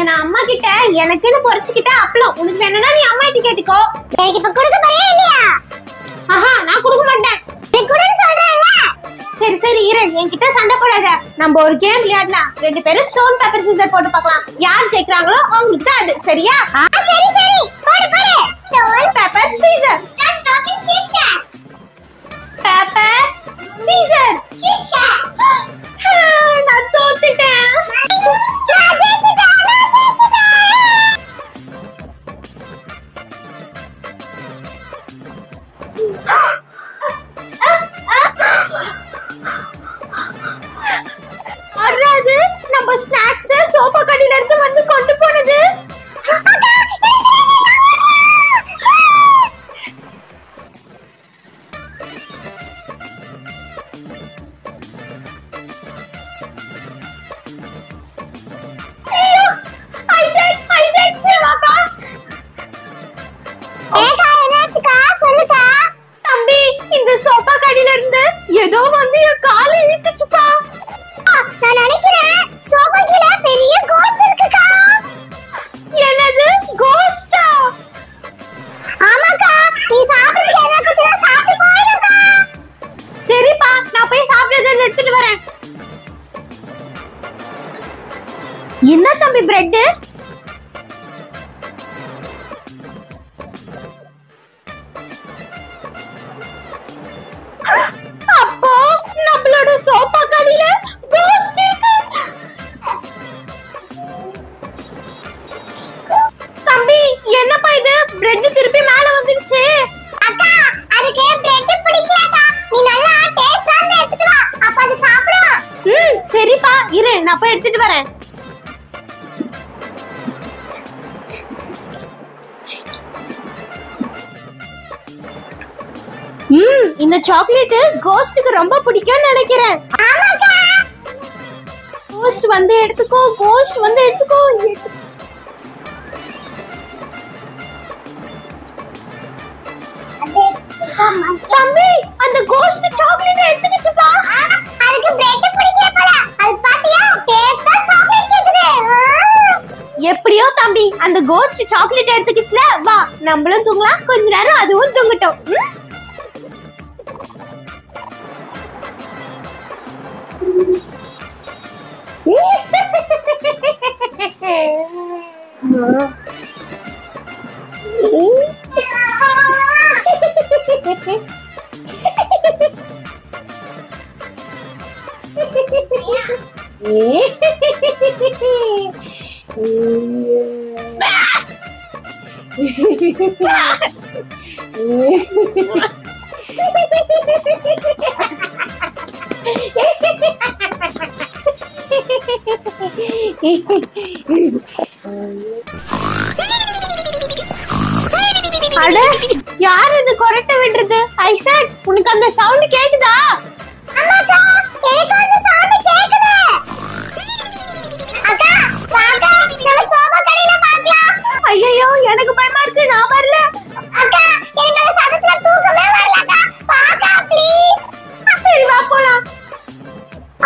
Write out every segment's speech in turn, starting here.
நான் அம்மா கிட்ட எனக்குன்னு பொரிச்சுக்கிட்ட அப்பளம் உனக்கு வேணும்னா நீ அம்மா கிட்ட கேட்டுக்கோ. எனக்கு இப்ப கொடுக்க போறியா இல்லையா? ஆஹா நான் கொடுக்க மாட்டேன். நீ கொடுன்னு சொல்றேன்ல. சரி சரி இரு, என்கிட்ட சண்டை போடாத. நம்ம ஒரு கேம் விளையாடலாம். 2 பேரும் ஸ்டோன் பேப்பர் சீசர் போட்டு பார்க்கலாம். யார் ஜெயிக்கறாங்களோ அவங்களுக்கு தான் அது. சரியா? சரி சரி போடு போடு. Stone paper scissor. Scissor paper scissor. Scissor. நான் தோத்துட்டேன். அறாது நம்ம ஸ்நாக்ஸ் சோபா கடையில இருந்து வந்து கொண்டு போனது. தம்பி இந்த சோபா கடையில இருந்து ஏதோ வந்து என் காலை இழுத்துச்சுப்பா. நான் நினைக்கிறேன் சோபா கீழ பெரிய கோஸ்ட் இருக்குக்கா. என்னது கோஸ்டா? ஆமாக்கா நீ சாப்பிட்டு என்ன குத்திர சாப்பிட்டு போயிடுக்கா. சரிப்பா நான் போய் சாப்பிடுறத எடுத்துட்டு வரேன். என்ன தம்பி பிரெட்? அப்போ நம்மளோட சோபா கடையில கோஸ்ட் இருக்கு. தம்பி என்னப்பா இது பிரெட் திருப்பி மேல வந்துருச்சு. அக்கா அதுக்கு பிரெட் பிடிக்கலக்கா. நீ நல்லா டேஸ்டா எடுத்துட்டு வா. அப்ப அது சாப்பிடும். சரிப்பா இரு நான் போய் எடுத்துட்டு வரேன். இந்த சாக்லேட் கோஸ்ட்க்கு ரொம்ப பிடிக்கும்னு நினைக்கிறேன். ஆமாக்கா கோஸ்ட் வந்து எடுத்துக்கோ, கோஸ்ட் வந்து எடுத்துக்கோ. தம்பி அந்த கோஸ்ட் சாக்லேட் எடுத்துக்கிச்சுப்பா. அதுக்கு பிரெட் பிடிக்கல போல. அது பாத்தியா டேஸ்டா சாக்லேட் கேக்குது. எப்படியோ தம்பி அந்த கோஸ்ட் சாக்லேட் எடுத்துக்கிச்சுல. வா நம்மளும் தூங்கலாம், கொஞ்ச நேரம் அதுவும் தூங்கட்டும். அட யார் இது கொரட்டை விடுறது? ஐசக் உனக்கு அந்த சவுண்ட் கேக்குதா? அம்மாக்கா எனக்கு அந்த சவுண்ட் கேக்குது. அக்கா வாங்க நம்ம சோபா கடையில பார்க்கலாம். ஐயோ எனக்கு பயமா இருக்கு, நான் வரல. அக்கா எனக்கு அந்த சத்தத்துல தூக்கமே வரலக்கா. பாக்கா ப்ளீஸ். சரி வா போலாம்.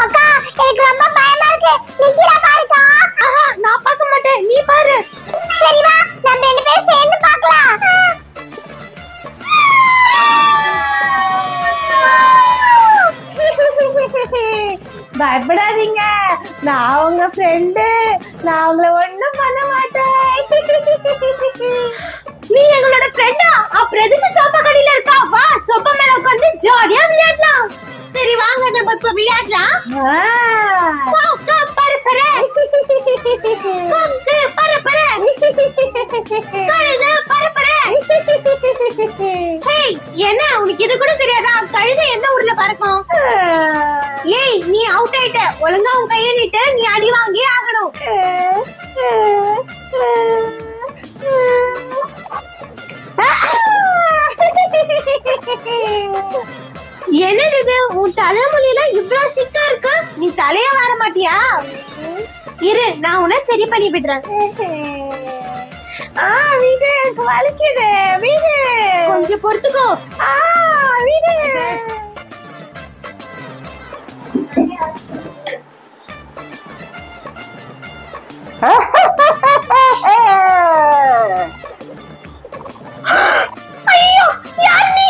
அக்கா எனக்கு ரொம்ப பயமா இருக்கு. நீ கீழ பாருக்கா. ஆஹா நான் பார்க்க மாட்டேன், நீ பாரு. சரி வா நம்ம 2 பேரும் சேர்ந்து பார்க்கலாம். பயப்படாதீங்க, நான் உங்க ஃப்ரெண்டு. நான் உங்களை ஒண்ணும் பண்ண மாட்டேன். நீ எங்களோட ஃப்ரெண்டா? அப்புறம் எதுக்கு சோபா கடையில இருக்கா? வா சோபா மேல உட்கார்ந்து ஜாலியா விளையாடலாம். சரி வாங்க நம்ம இப்ப விளையாடலாம். பரப்பர பரப்பர கழுது பரப்பர. என்ன உனக்கு இது கூட தெரியாதா? கழுதை எந்த ஊர்ல பறக்கும்? ஏய் நீ அவுட் ஆயிட்ட. ஒழுங்கா உன் கையை நீட்டு, நீ அடி வாங்கி ஆகணும். என்னது இது? உன் தலைமுடியில இவ்வளவு சிக்கா இருக்கு. நீ தலைய வர மாட்டியா? இரு நான் உன்னை சரி பண்ணி விடுறேன். வீடு எனக்கு வலிக்குது. வீடு கொஞ்சம் பொறுத்துக்கோ. வீடு ஐயோ யார் நீ?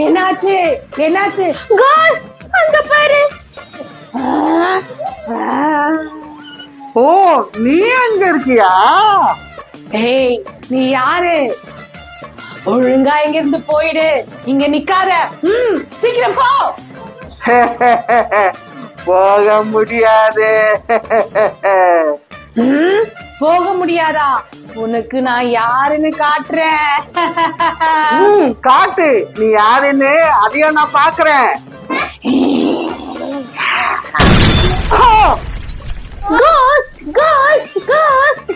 என்னாச்சு என்னாச்சு? காஸ் அங்க பாரு. ஓ நீ அங்க இருக்கியா? ஏய் நீ யாரு? ஒழுங்கா இங்க இருந்து போயிடு, இங்க நிக்காத. சீக்கிரம் போ. போக முடியாது. போக முடியாதா? உனக்கு நான் யாருன்னு காட்டுறேன். காட்டு நீ யாருன்னு, அதையும் நான் பாக்குறேன். கோஸ்ட் கோஸ்ட் கோஸ்ட்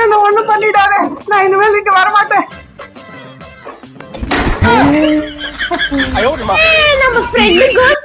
என்ன ஒண்ணு பண்ணிடாத, நான் இனிமேல் இங்க வரமாட்டேன். நம்ம ஃப்ரெண்ட் கோஸ்ட்